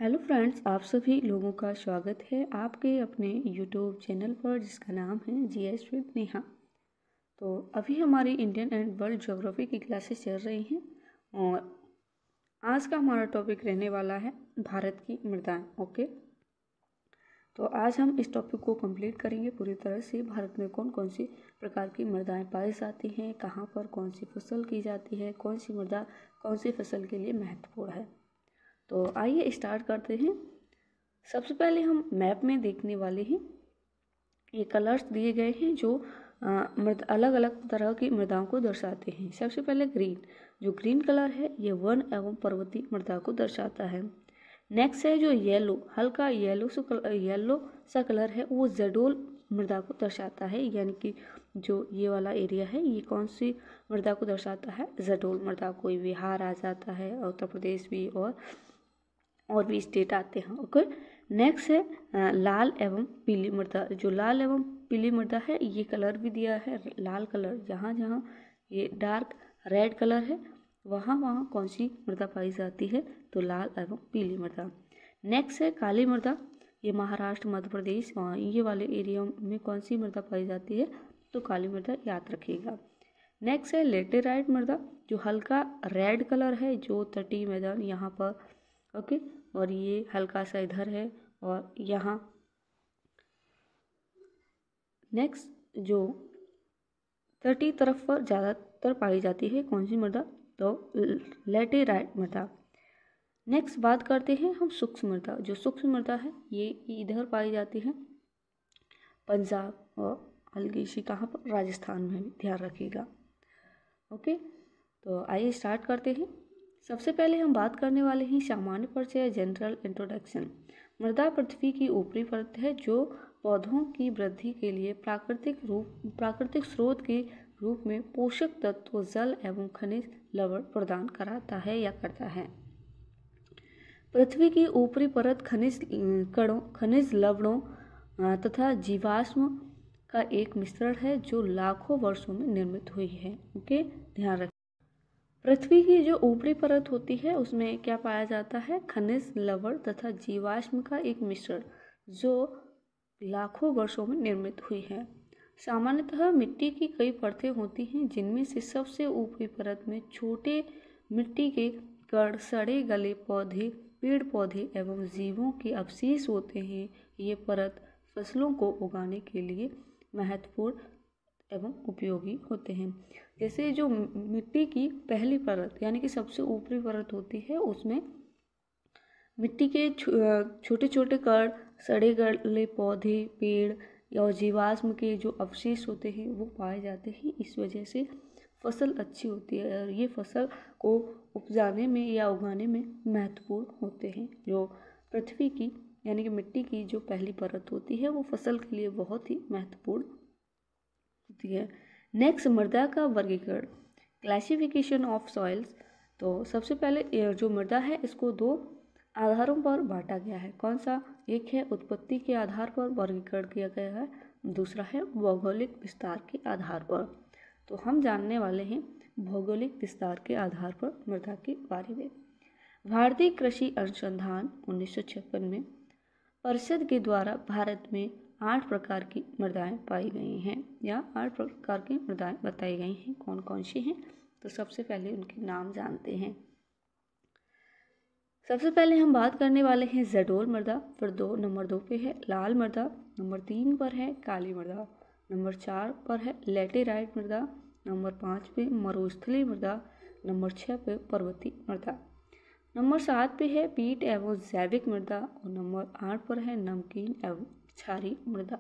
Hello friends, आप सभी लोगों का स्वागत है आपके अपने यूट्यूब चैनल पर जिसका नाम है जीएस विद नेहा। तो अभी हमारी इंडियन एंड वर्ल्ड ज्योग्राफी की क्लासेस चल रही हैं और आज का हमारा टॉपिक रहने वाला है भारत की मृदाएं। ओके, तो आज हम इस टॉपिक को कंप्लीट करेंगे पूरी तरह से। भारत में कौन कौन सी प्रकार की मृदाएं पाई जाती हैं, कहाँ पर कौन सी फसल की जाती है, कौन सी मृदा कौन सी फसल के लिए महत्वपूर्ण है। तो आइए स्टार्ट करते हैं। सबसे पहले हम मैप में देखने वाले हैं। ये कलर्स दिए गए हैं जो अलग अलग तरह की मृदाओं को दर्शाते हैं। सबसे पहले ग्रीन, जो ग्रीन कलर है ये वन एवं पर्वतीय मृदा को दर्शाता है। नेक्स्ट है जो येलो, हल्का येलो सा कलर है, वो जडोल मृदा को दर्शाता है। यानी कि जो ये वाला एरिया है ये कौन सी मृदा को दर्शाता है? जडोल मृदा। कोई बिहार आ जाता है, उत्तर प्रदेश भी और भी स्टेट आते हैं। ओके, नेक्स्ट है लाल एवं पीली मृदा। जो लाल एवं पीली मृदा है ये कलर भी दिया है लाल कलर। जहाँ जहाँ ये डार्क रेड कलर है वहाँ वहाँ कौन सी मृदा पाई जाती है? तो लाल एवं पीली मृदा। नेक्स्ट है काली मृदा। ये महाराष्ट्र, मध्य प्रदेश ये वाले एरिया में कौन सी मृदा पाई जाती है? तो काली मृदा, याद रखिएगा। नेक्स्ट है लेटेराइट मृदा, जो हल्का रेड कलर है, जो तटीय मैदान यहाँ पर। ओके, और ये हल्का सा इधर है और यहाँ। नेक्स्ट जो तटीय तरफ पर ज़्यादातर पाई जाती है कौन सी मृदा? तो लेटेराइट मृदा। नेक्स्ट बात करते हैं हम सूक्ष्म मृदा। जो सूक्ष्म मृदा है ये इधर पाई जाती है, पंजाब और हल्की सी कहाँ पर? राजस्थान में भी, ध्यान रखिएगा। ओके, तो आइए स्टार्ट करते हैं। सबसे पहले हम बात करने वाले हैं सामान्य परिचय, जनरल इंट्रोडक्शन। मृदा पृथ्वी की ऊपरी परत है जो पौधों की वृद्धि के लिए प्राकृतिक स्रोत के रूप में पोषक तत्व, जल एवं खनिज लवण प्रदान कराता है या करता है। पृथ्वी की ऊपरी परत खनिज लवणों तथा जीवाश्म का एक मिश्रण है जो लाखों वर्षों में निर्मित हुई है। ओके, ध्यान रखें। पृथ्वी की जो ऊपरी परत होती है उसमें क्या पाया जाता है? खनिज लवण तथा जीवाश्म का एक मिश्रण जो लाखों वर्षों में निर्मित हुई है। सामान्यतः मिट्टी की कई परतें होती हैं जिनमें से सबसे ऊपरी परत में छोटे मिट्टी के कण, सड़े गले पौधे, पेड़ पौधे एवं जीवों के अवशेष होते हैं। ये परत फसलों को उगाने के लिए महत्वपूर्ण एवं उपयोगी होते हैं। जैसे जो मिट्टी की पहली परत यानी कि सबसे ऊपरी परत होती है उसमें मिट्टी के छोटे छोटे कण, सड़े गले पौधे, पेड़ और जीवाश्म के जो अवशेष होते हैं वो पाए जाते हैं। इस वजह से फसल अच्छी होती है और ये फसल को उपजाने में या उगाने में महत्वपूर्ण होते हैं। जो पृथ्वी की यानी कि मिट्टी की जो पहली परत होती है वो फसल के लिए बहुत ही महत्वपूर्ण होती है। नेक्स्ट, मृदा का वर्गीकरण, क्लासिफिकेशन ऑफ सॉइल्स। तो सबसे पहले जो मृदा है इसको दो आधारों पर बांटा गया है। कौन सा? एक है उत्पत्ति के आधार पर वर्गीकरण किया गया है, दूसरा है भौगोलिक विस्तार के आधार पर। तो हम जानने वाले हैं भौगोलिक विस्तार के आधार पर मृदा के बारे में। भारतीय कृषि अनुसंधान 1956 में परिषद के द्वारा भारत में 8 प्रकार की मृदाएं पाई गई हैं या 8 प्रकार की मृदाएं बताई गई हैं। कौन कौन सी हैं? तो सबसे पहले उनके नाम जानते हैं। सबसे पहले हम बात करने वाले हैं जडोल मृदा। फिर नंबर 2 पे है लाल मृदा, नंबर 3 पर है काली मृदा, नंबर 4 पर है लेटेराइट मृदा, नंबर 5 पे मरुस्थलीय मृदा, नंबर 6 पे पर्वतीय मृदा, नंबर 7 पे है पीट एवं जैविक मृदा और नंबर 8 पर है नमकीन एवं क्षारीय मृदा।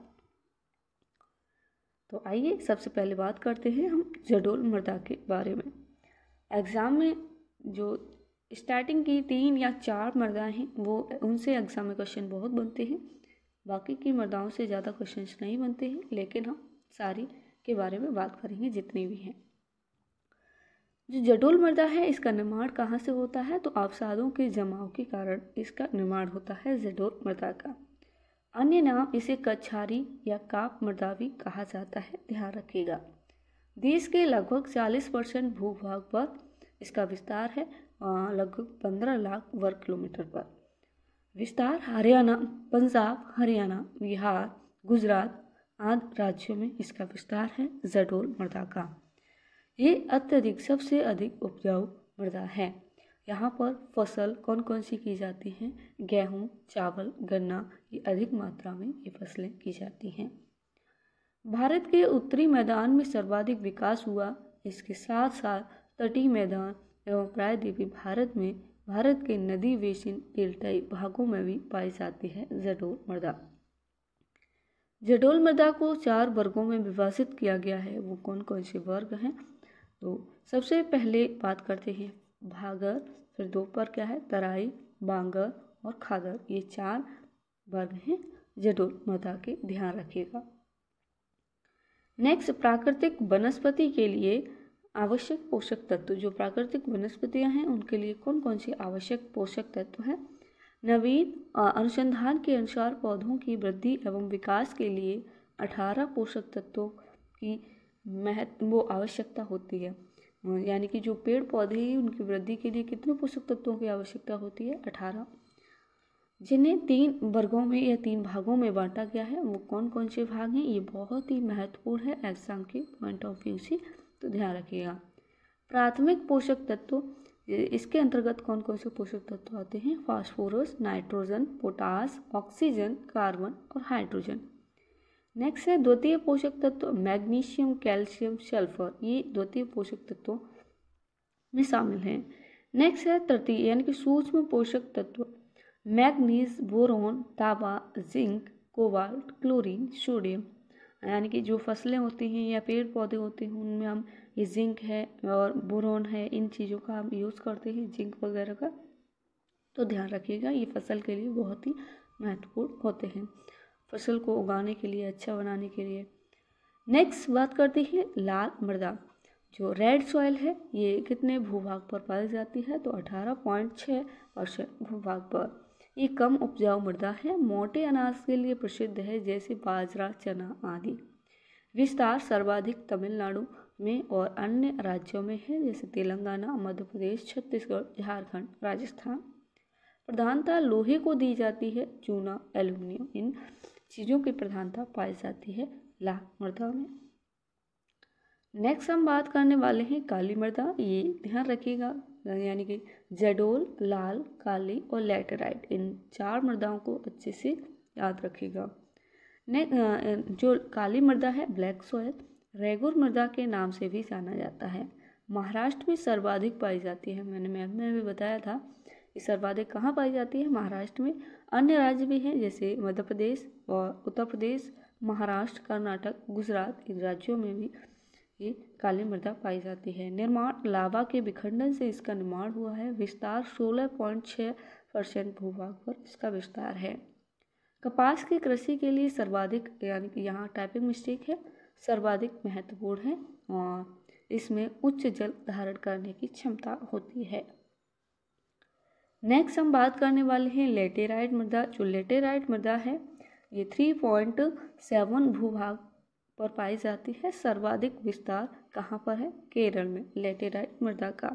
तो आइए सबसे पहले बात करते हैं हम जडोल मृदा के बारे में। एग्ज़ाम में जो स्टार्टिंग की 3 या 4 मृदाएं हैं वो उनसे एग्ज़ाम में क्वेश्चन बहुत बनते हैं। बाकी की मृदाओं से ज़्यादा क्वेश्चंस नहीं बनते हैं, लेकिन हम सारी के बारे में बात करेंगे जितनी भी हैं। जो जडोल मृदा है इसका निर्माण कहाँ से होता है? तो अवसादों के जमाव के कारण इसका निर्माण होता है जडोल मृदा का। अन्य नाम इसे कछारी या काप मृदा भी कहा जाता है, ध्यान रखिएगा। देश के लगभग 40% भूभाग पर इसका विस्तार है, लगभग 15 लाख वर्ग किलोमीटर पर। विस्तार हरियाणा, पंजाब, हरियाणा, बिहार, गुजरात आदि राज्यों में इसका विस्तार है जडोल मृदा का। ये अत्यधिक सबसे अधिक उपजाऊ मृदा है। यहाँ पर फसल कौन कौन सी की जाती हैं? गेहूँ, चावल, गन्ना, ये अधिक मात्रा में ये फसलें की जाती हैं। भारत के उत्तरी मैदान में सर्वाधिक विकास हुआ। इसके साथ साथ तटीय मैदान एवं प्रायद्वीपीय भारत में भारत के नदी बेसिन डेल्टाई भागों में भी पाई जाती है जडोल मृदा। जडोल मृदा को 4 वर्गों में विभाजित किया गया है। वो कौन कौन से वर्ग हैं? तो सबसे पहले बात करते हैं भागर, फिर 2 पर क्या है तराई, बांगर और खागर। ये 4 वर्ग हैं जडोल मृदा के, ध्यान रखिएगा। नेक्स्ट, प्राकृतिक वनस्पति के लिए आवश्यक पोषक तत्व। जो प्राकृतिक वनस्पतियां हैं उनके लिए कौन कौन से आवश्यक पोषक तत्व हैं? नवीन अनुसंधान के अनुसार पौधों की वृद्धि एवं विकास के लिए 18 पोषक तत्वों की आवश्यकता होती है। यानी कि जो पेड़ पौधे हैं उनकी वृद्धि के लिए कितने पोषक तत्वों की आवश्यकता होती है? 18, जिन्हें 3 वर्गों में या 3 भागों में बांटा गया है। वो कौन कौन से भाग हैं? ये बहुत ही महत्वपूर्ण है एग्जाम के पॉइंट ऑफ व्यू से, तो ध्यान रखिएगा। प्राथमिक पोषक तत्व, इसके अंतर्गत कौन कौन से पोषक तत्व आते हैं? Phosphorus, nitrogen, potash, oxygen, carbon और हाइड्रोजन। नेक्स्ट है द्वितीय पोषक तत्व मैग्नीशियम, कैल्शियम, सल्फर। ये द्वितीय पोषक तत्वों में शामिल हैं। नेक्स्ट है तृतीय यानी कि सूक्ष्म पोषक तत्व मैग्नीज, बोरोन, तांबा, जिंक, कोबाल्ट, क्लोरीन, सोडियम। यानी कि जो फसलें होती हैं या पेड़ पौधे होते हैं उनमें हम ये जिंक है और बोरोन है, इन चीज़ों का हम यूज़ करते हैं, जिंक वगैरह का, तो ध्यान रखिएगा। ये फसल के लिए बहुत ही महत्वपूर्ण होते हैं, फसल को उगाने के लिए, अच्छा बनाने के लिए। नेक्स्ट बात करते हैं लाल मृदा। जो रेड सॉइल है ये कितने भूभाग पर पाई जाती है? तो 18.6% भूभाग पर। ये कम उपजाऊ मृदा है, मोटे अनाज के लिए प्रसिद्ध है जैसे बाजरा, चना आदि। विस्तार सर्वाधिक तमिलनाडु में और अन्य राज्यों में है जैसे तेलंगाना, मध्य प्रदेश, छत्तीसगढ़, झारखंड, राजस्थान। प्रधानता लोहे को दी जाती है, चूना, एल्यूमिनियम, इन चीज़ों की प्रधानता पाई जाती है लाल मृदा में। नेक्स्ट हम बात करने वाले हैं काली मृदा। ये ध्यान रखिएगा, यानी कि जडोल, लाल, काली और लैटेराइट, इन 4 मृदाओं को अच्छे से याद रखिएगा। जो काली मृदा है ब्लैक सॉयल, रेगुर मृदा के नाम से भी जाना जाता है। महाराष्ट्र में सर्वाधिक पाई जाती है। मैंने मैप में भी बताया था कि सर्वाधिक कहाँ पाई जाती है? महाराष्ट्र में। अन्य राज्य भी हैं जैसे मध्य प्रदेश और उत्तर प्रदेश, महाराष्ट्र, कर्नाटक, गुजरात, इन राज्यों में भी ये काली मृदा पाई जाती है। निर्माण लावा के विखंडन से इसका निर्माण हुआ है। विस्तार 16.6% भूभाग पर इसका विस्तार है। कपास की कृषि के लिए सर्वाधिक, यानी कि यहाँ टाइपिंग मिस्टेक है, सर्वाधिक महत्वपूर्ण है और इसमें उच्च जल धारण करने की क्षमता होती है। नेक्स्ट हम बात करने वाले हैं लेटेराइट मृदा। जो लेटेराइट मृदा है ये 3.7 भूभाग पर पाई जाती है। सर्वाधिक विस्तार कहाँ पर है? केरल में लेटेराइट मृदा का।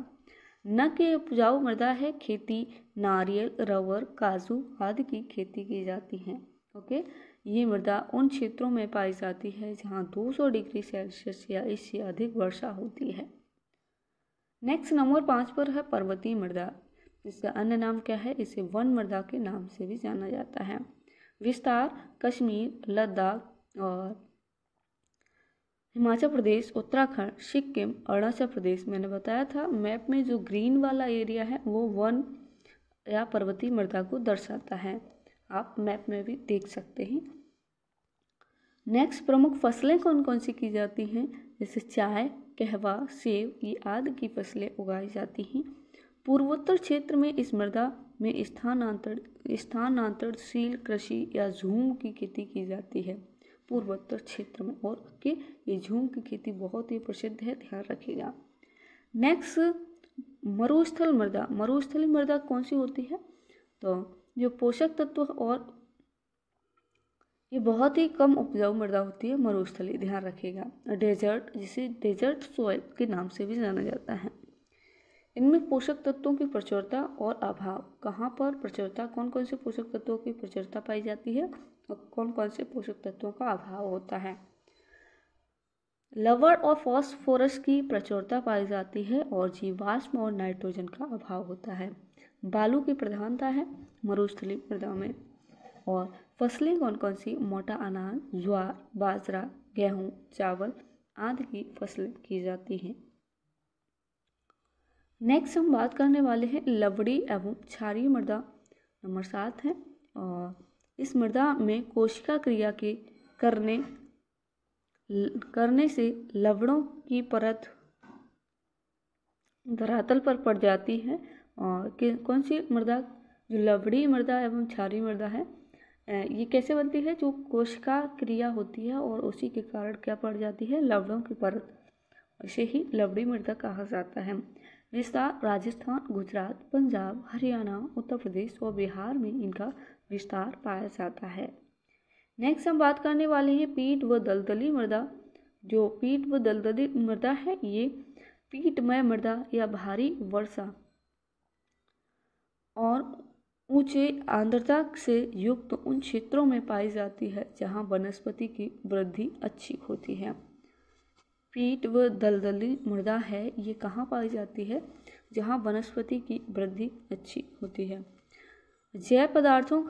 न के उपजाऊ मृदा है, खेती नारियल, रबर, काजू आदि की खेती की जाती है। ओके, ये मृदा उन क्षेत्रों में पाई जाती है जहाँ 200 डिग्री सेल्सियस या इससे अधिक वर्षा होती है। नेक्स्ट नंबर 5 पर है पर्वतीय मृदा। इसका अन्य नाम क्या है? इसे वन मृदा के नाम से भी जाना जाता है। विस्तार कश्मीर, लद्दाख और हिमाचल प्रदेश, उत्तराखंड, सिक्किम, अरुणाचल प्रदेश। मैंने बताया था मैप में जो ग्रीन वाला एरिया है वो वन या पर्वतीय मृदा को दर्शाता है, आप मैप में भी देख सकते हैं। नेक्स्ट, प्रमुख फसलें कौन कौन सी की जाती हैं? जैसे चाय, कहवा, सेब, ये आदि की फसलें उगाई जाती हैं। पूर्वोत्तर क्षेत्र में इस मृदा में स्थानांतरणशील कृषि या झूम की खेती की जाती है पूर्वोत्तर क्षेत्र में, और कि ये झूम की खेती बहुत ही प्रसिद्ध है, ध्यान रखिएगा। नेक्स्ट, मरुस्थल मृदा। मरुस्थली मृदा कौन सी होती है? तो जो पोषक तत्व और ये बहुत ही कम उपजाऊ मृदा होती है मरुस्थली, ध्यान रखिएगा। डेजर्ट, जिसे डेजर्ट सॉइल के नाम से भी जाना जाता है। इनमें पोषक तत्वों की प्रचुरता और अभाव, कहाँ पर प्रचुरता, कौन कौन से पोषक तत्वों की प्रचुरता पाई जाती है और कौन कौन से पोषक तत्वों का अभाव होता है। लवण और फास्फोरस की प्रचुरता पाई जाती है और जीवाश्म और नाइट्रोजन का अभाव होता है। बालू की प्रधानता है मरुस्थलीय मृदा में। और फसलें कौन कौन सी, मोटा अनाज, ज्वार, बाजरा, गेहूं, चावल आदि की फसलें की जाती हैं। नेक्स्ट हम बात करने वाले हैं लवड़ी एवं क्षारीय मृदा, नंबर 7 है। और इस मृदा में कोशिका क्रिया के करने से लवणों की परत धरातल पर पड़ जाती है। और कौन सी मृदा, जो लवड़ी मृदा एवं क्षारीय मृदा है, ये कैसे बनती है, जो कोशिका क्रिया होती है और उसी के कारण क्या पड़ जाती है, लवणों की परत, इसे ही लवड़ी मृदा कहा जाता है। विस्तार राजस्थान, गुजरात, पंजाब, हरियाणा, उत्तर प्रदेश और बिहार में इनका विस्तार पाया जाता है। नेक्स्ट हम बात करने वाले हैं पीट व दलदली मृदा। जो पीट व दलदली मृदा है, ये पीटमय मृदा या भारी वर्षा और ऊंचे आर्द्रता से युक्त उन क्षेत्रों में पाई जाती है जहां वनस्पति की वृद्धि अच्छी होती है। पीट व दलदली मृदा है, ये कहाँ पाई जाती है, जहाँ वनस्पति की वृद्धि अच्छी होती है। जैव पदार्थों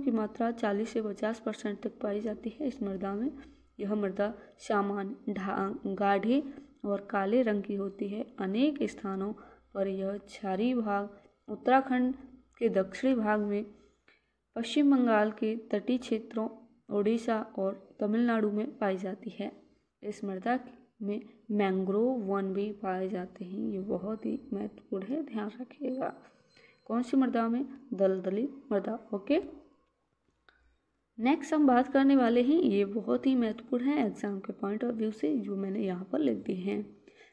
की मात्रा 40 से 50% तक पाई जाती है इस मृदा में। यह मृदा सामान्य गाढ़े और काले रंग की होती है। अनेक स्थानों पर यह क्षारीय भाग उत्तराखंड के दक्षिणी भाग में, पश्चिम बंगाल के तटीय क्षेत्रों, ओडिशा और तमिलनाडु में पाई जाती है। इस मृदा में मैंग्रोव वन भी पाए जाते हैं, ये बहुत ही महत्वपूर्ण है, ध्यान रखिएगा। कौन सी मृदा में, दलदली मृदा। ओके, नेक्स्ट हम बात करने वाले हैं, ये बहुत ही महत्वपूर्ण है एग्जाम के पॉइंट ऑफ व्यू से, जो मैंने यहाँ पर लिख दिए हैं।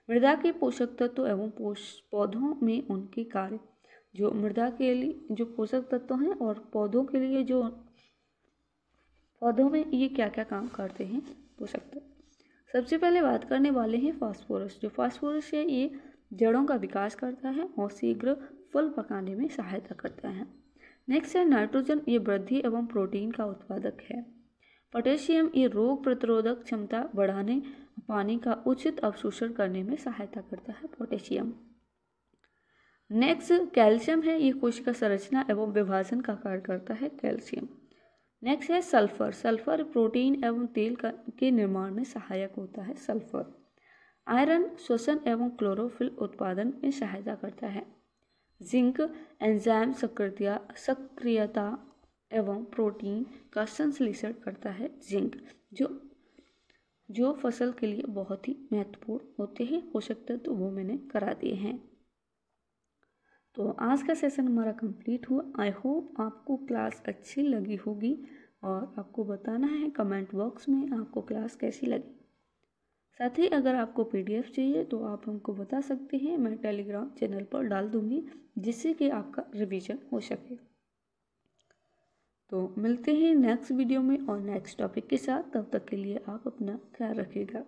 मृदा के पोषक तत्व एवं पौधों में उनके कार्य। जो मृदा के लिए जो पोषक तत्व हैं और पौधों के लिए जो पौधों में ये क्या क्या काम करते हैं पोषक तत्व। सबसे पहले बात करने वाले हैं फास्फोरस। जो फास्फोरस है, ये जड़ों का विकास करता है और शीघ्र फल पकाने में सहायता करता है। नेक्स्ट है नाइट्रोजन, ये वृद्धि एवं प्रोटीन का उत्पादक है। पोटेशियम, ये रोग प्रतिरोधक क्षमता बढ़ाने, पानी का उचित अवशोषण करने में सहायता करता है, पोटेशियम। नेक्स्ट कैल्शियम है, ये कोशिका संरचना एवं विभाजन का कार्य करता है, कैल्शियम। नेक्स्ट है सल्फर। सल्फर प्रोटीन एवं तेल के निर्माण में सहायक होता है, सल्फर। आयरन श्वसन एवं क्लोरोफिल उत्पादन में सहायता करता है। जिंक एंजाइम सक्रियता एवं प्रोटीन का संश्लेषण करता है, जिंक, जो फसल के लिए बहुत ही महत्वपूर्ण होते हैं पोषक तत्व, वो मैंने करा दिए हैं। तो आज का सेशन हमारा कंप्लीट हुआ। आई होप आपको क्लास अच्छी लगी होगी और आपको बताना है कमेंट बॉक्स में आपको क्लास कैसी लगी। साथ ही अगर आपको PDF चाहिए तो आप हमको बता सकते हैं, मैं टेलीग्राम चैनल पर डाल दूंगी, जिससे कि आपका रिवीजन हो सके। तो मिलते हैं नेक्स्ट वीडियो में और नेक्स्ट टॉपिक के साथ। तब तक के लिए आप अपना ख्याल रखिएगा।